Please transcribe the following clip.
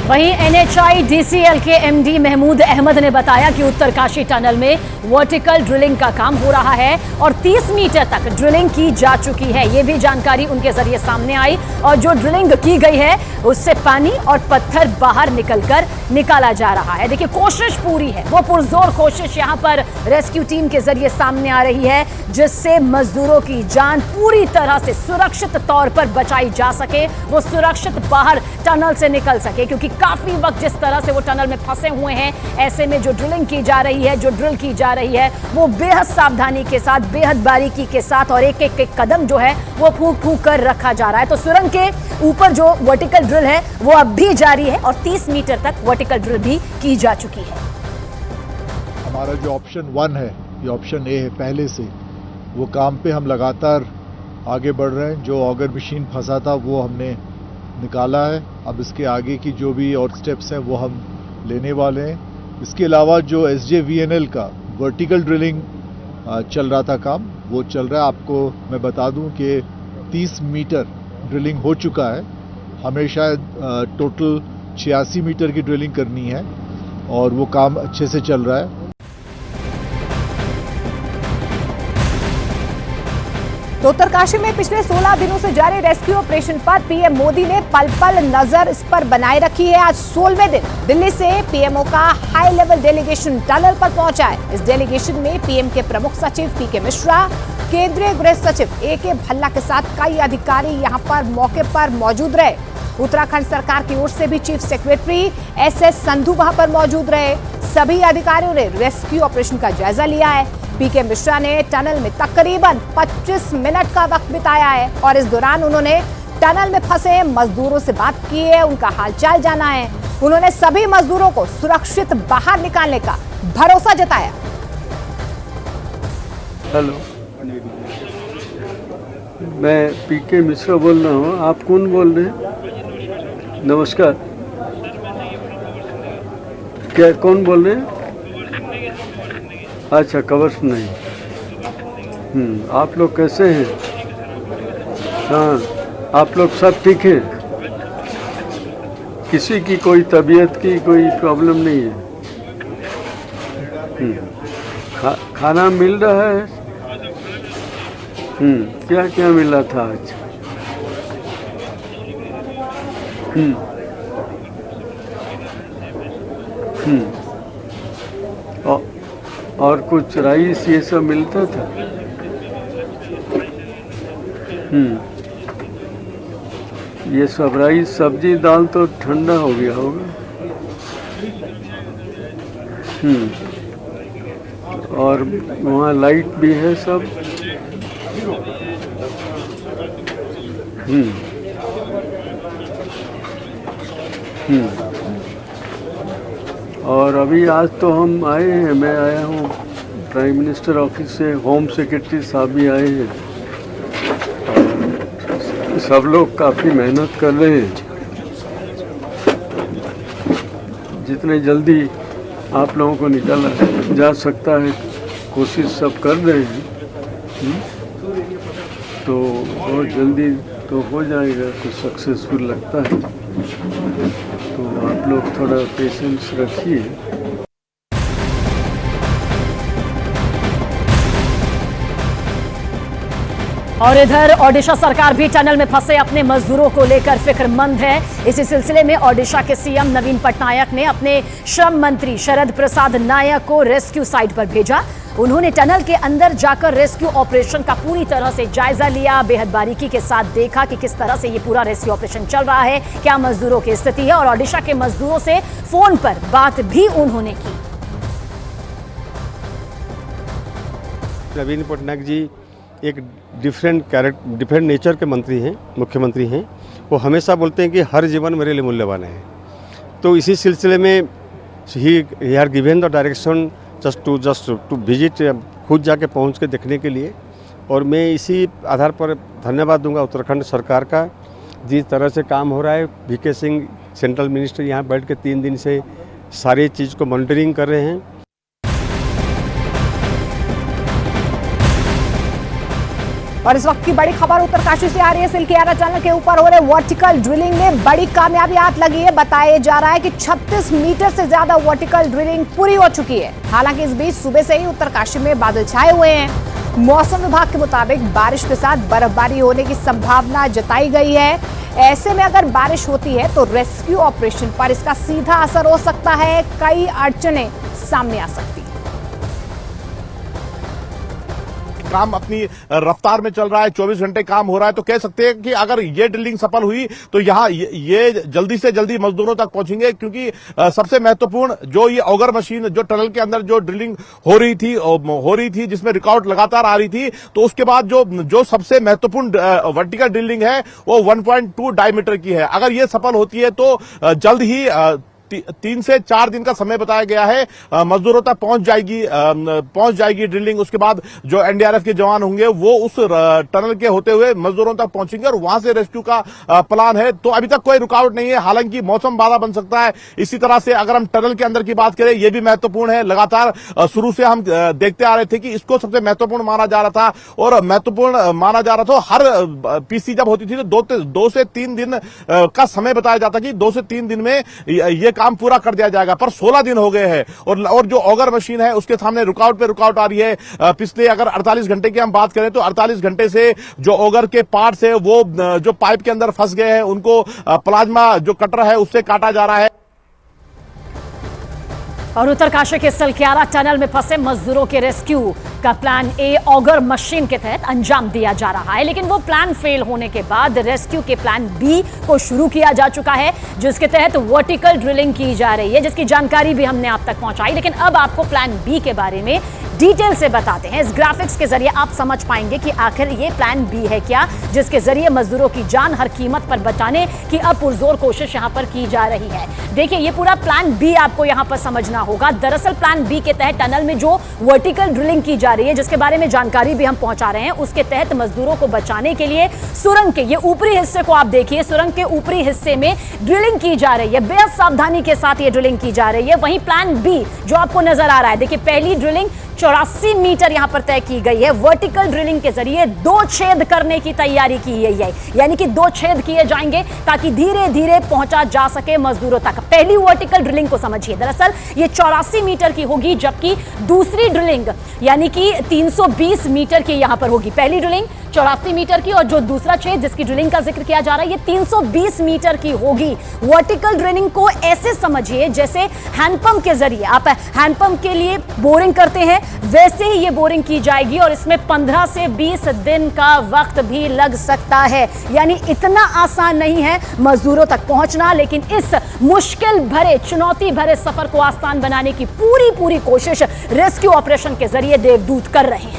वहीं NHIDCL के MD Mahmood Ahmad ने बताया कि उत्तरकाशी टनल में वर्टिकल ड्रिलिंग का काम हो रहा है और 30 मीटर तक ड्रिलिंग की जा चुकी है। ये भी जानकारी उनके जरिए सामने आई और जो ड्रिलिंग की गई है उससे पानी और पत्थर बाहर निकलकर निकाला जा रहा है। देखिए, कोशिश पूरी है, वो पुरजोर कोशिश यहां पर रेस्क्यू टीम के जरिए सामने आ रही है, जिससे मजदूरों की जान पूरी तरह से सुरक्षित तौर पर बचाई जा सके, वो सुरक्षित बाहर टनल से निकल सके, क्योंकि काफी वक्त जिस तरह से वो टनल में फंसे हुए हैं, ऐसे में जो ड्रिलिंग की जा रही है, जो ड्रिल की जा रही है, वो बेहद सावधानी के साथ, बेहद बारीकी के साथ और एक एक कदम जो है वो फूंक फूंक कर रखा जा रहा है। तो सुरंग के ऊपर जो वर्टिकल ड्रिल है वो अब भी जारी है और 30 मीटर तक वर्टिकल ड्रिल भी की जा चुकी है। हमारा जो ऑप्शन 1 है, ये ऑप्शन ए है पहले से, वो काम पे हम लगातार आगे बढ़ रहे हैं। जो ऑगर मशीन फंसा था वो हमने निकाला है। अब इसके आगे की जो भी और स्टेप्स हैं वो हम लेने वाले हैं। इसके अलावा जो SJVNL का वर्टिकल ड्रिलिंग चल रहा था काम, वो चल रहा है। आपको मैं बता दूं कि 30 मीटर ड्रिलिंग हो चुका है। हमें शायद टोटल 86 मीटर की ड्रिलिंग करनी है और वो काम अच्छे से चल रहा है। तो उत्तरकाशी में पिछले 16 दिनों से जारी रेस्क्यू ऑपरेशन पर पीएम मोदी ने पल पल नजर इस पर बनाए रखी है। आज 16वें दिन दिल्ली से पीएमओ का हाई लेवल डेलीगेशन टनल पर पहुंचा है। इस डेलीगेशन में पीएम के प्रमुख सचिव PK मिश्रा, केंद्रीय गृह सचिव AK भल्ला के साथ कई अधिकारी यहां पर मौके पर मौजूद रहे। उत्तराखंड सरकार की ओर से भी चीफ सेक्रेटरी SS संधू वहां पर मौजूद रहे। सभी अधिकारियों ने रेस्क्यू ऑपरेशन का जायजा लिया है। PK मिश्रा ने टनल में तकरीबन 25 मिनट का वक्त बिताया है और इस दौरान उन्होंने टनल में फंसे मजदूरों से बात की है, उनका हालचाल जाना है। उन्होंने सभी मजदूरों को सुरक्षित बाहर निकालने का भरोसा जताया। हेलो, मैं PK मिश्रा बोल रहा हूँ। आप कौन बोल रहे हैं? नमस्कार, क्या कौन बोल रहे हैं? अच्छा, कवर नहीं। आप लोग कैसे हैं? हाँ, आप लोग सब ठीक हैं? किसी की कोई तबीयत की कोई प्रॉब्लम नहीं है? खाना मिल रहा है? क्या क्या मिला था आज? और कुछ राइस ये सब मिलता था? ये सब राइस सब्जी दाल तो ठंडा हो गया होगा। और वहाँ लाइट भी है सब। और अभी आज तो हम आए हैं, मैं आया हूँ प्राइम मिनिस्टर ऑफिस से, होम सेक्रेटरी साहब भी आए हैं। सब लोग काफ़ी मेहनत कर रहे हैं। जितने जल्दी आप लोगों को निकाला जा सकता है कोशिश सब कर रहे हैं। तो बहुत जल्दी तो हो जाएगा, तो सक्सेसफुल लगता है। तो आप लोग थोड़ा पेशेंस रखिए। और इधर ओडिशा सरकार भी टनल में फंसे अपने मजदूरों को लेकर फिक्रमंद है। इसी सिलसिले में ओडिशा के CM नवीन पटनायक ने अपने श्रम मंत्री शरद प्रसाद नायक को रेस्क्यू साइट पर भेजा। उन्होंने टनल के अंदर जाकर रेस्क्यू ऑपरेशन का पूरी तरह से जायजा लिया, बेहद बारीकी के साथ देखा कि किस तरह से ये पूरा रेस्क्यू ऑपरेशन चल रहा है, क्या मजदूरों की स्थिति है, और ओडिशा के मजदूरों से फोन पर बात भी उन्होंने की। नवीन पटनायक जी एक डिफरेंट नेचर के मंत्री हैं, मुख्यमंत्री हैं। वो हमेशा बोलते हैं कि हर जीवन मेरे लिए मूल्यवान है। तो इसी सिलसिले में ही are given the direction just to visit, खुद जाके पहुंच के देखने के लिए। और मैं इसी आधार पर धन्यवाद दूंगा उत्तराखंड सरकार का, जिस तरह से काम हो रहा है। VK सिंह सेंट्रल मिनिस्टर यहाँ बैठ के 3 दिन से सारी चीज़ को मॉनिटरिंग कर रहे हैं। और इस वक्त की बड़ी खबर उत्तरकाशी से आ रही है। सिलकियारा टनल के ऊपर हो रहे वर्टिकल ड्रिलिंग में बड़ी कामयाबी हाथ लगी है। बताया जा रहा है कि 36 मीटर से ज्यादा वर्टिकल ड्रिलिंग पूरी हो चुकी है। हालांकि इस बीच सुबह से ही उत्तरकाशी में बादल छाए हुए हैं। मौसम विभाग के मुताबिक बारिश के साथ बर्फबारी होने की संभावना जताई गई है। ऐसे में अगर बारिश होती है तो रेस्क्यू ऑपरेशन पर इसका सीधा असर हो सकता है। कई अड़चनें सामने आ सकती है। काम अपनी रफ्तार में चल रहा है, 24 घंटे काम हो रहा है, तो कह सकते हैं कि अगर ये ड्रिलिंग सफल हुई तो यहाँ ये जल्दी से जल्दी मजदूरों तक पहुंचेंगे, क्योंकि सबसे महत्वपूर्ण जो ये ऑगर मशीन जो टनल के अंदर जो ड्रिलिंग हो रही थी जिसमें रिकॉर्ड लगातार आ रही थी, तो उसके बाद जो सबसे महत्वपूर्ण वर्टिकल ड्रिलिंग है वो 1.2 डायमीटर की है। अगर ये सफल होती है तो जल्द ही 3 से 4 दिन का समय बताया गया है। मजदूरों तक पहुंच जाएगी ड्रिलिंग। उसके बाद जो एनडीआरएफ के जवान होंगे वो उस टनल के होते हुए मजदूरों तक पहुंचेंगे और वहां से रेस्क्यू का प्लान है। तो अभी तक कोई रुकावट नहीं है, हालांकि मौसम बाधा बन सकता है। इसी तरह से अगर हम टनल के अंदर की बात करें, यह भी महत्वपूर्ण है। लगातार शुरू से हम देखते आ रहे थे कि इसको सबसे महत्वपूर्ण माना जा रहा था और महत्वपूर्ण माना जा रहा था। हर पीसी जब होती थी तो 2 से 3 दिन का समय बताया जाता कि 2 से 3 दिन में ये काम पूरा कर दिया जाएगा, पर 16 दिन हो गए हैं और जो ऑगर मशीन है उसके सामने रुकावट पे रुकावट आ रही है। पिछले अगर 48 घंटे की हम बात करें तो 48 घंटे से जो ऑगर के पार्ट्स है वो जो पाइप के अंदर फंस गए हैं उनको प्लाज्मा जो कटर है उससे काटा जा रहा है। और उत्तरकाशी के सिलकियारा टनल में फंसे मजदूरों के रेस्क्यू का प्लान ए ऑगर मशीन के तहत अंजाम दिया जा रहा है, लेकिन वो प्लान फेल होने के बाद रेस्क्यू के प्लान बी को शुरू किया जा चुका है, जिसके तहत वर्टिकल ड्रिलिंग की जा रही है, जिसकी जानकारी भी हमने आप तक पहुंचाई। लेकिन अब आपको प्लान बी के बारे में डिटेल से बताते हैं। इस ग्राफिक्स के जरिए आप समझ पाएंगे कि आखिर ये प्लान बी है क्या, जिसके जरिए मजदूरों की जान हर कीमत पर बचाने की अब पुरजोर कोशिश यहां पर की जा रही है। देखिए, ये पूरा प्लान बी आपको यहां पर समझना होगा। दरअसल प्लान बी के तहत टनल में जो वर्टिकल ड्रिलिंग की जा रही है, जिसके बारे में जानकारी भी हम पहुंचा रहे हैं, उसके तहत मजदूरों को बचाने के लिए सुरंग के ये ऊपरी हिस्से को आप देखिए, सुरंग के ऊपरी हिस्से में ड्रिलिंग की जा रही है। बेहद सावधानी के साथ ये ड्रिलिंग की जा रही है। वहीं प्लान बी जो आपको नजर आ रहा है, देखिए पहली ड्रिलिंग 84 मीटर यहां पर तय की गई है। वर्टिकल ड्रिलिंग के जरिए 2 छेद करने की तैयारी की गई है, यानी कि 2 छेद किए जाएंगे ताकि धीरे धीरे पहुंचा जा सके मजदूरों तक। पहली वर्टिकल ड्रिलिंग को समझिए, दरअसल ये 84 मीटर की होगी, जबकि दूसरी ड्रिलिंग यानी कि 320 मीटर की यहां पर होगी। पहली ड्रिलिंग 84 मीटर की और जो दूसरा छेद जिसकी ड्रिलिंग का जिक्र किया जा रहा है ये 320 मीटर की होगी। वर्टिकल ड्रिलिंग को ऐसे समझिए जैसे हैंडपंप के जरिए आप हैंडपंप के लिए बोरिंग करते हैं, वैसे ही ये बोरिंग की जाएगी और इसमें 15 से 20 दिन का वक्त भी लग सकता है। यानी इतना आसान नहीं है मजदूरों तक पहुंचना, लेकिन इस मुश्किल भरे चुनौती भरे सफर को आसान बनाने की पूरी कोशिश रेस्क्यू ऑपरेशन के जरिए देवदूत कर रहे हैं।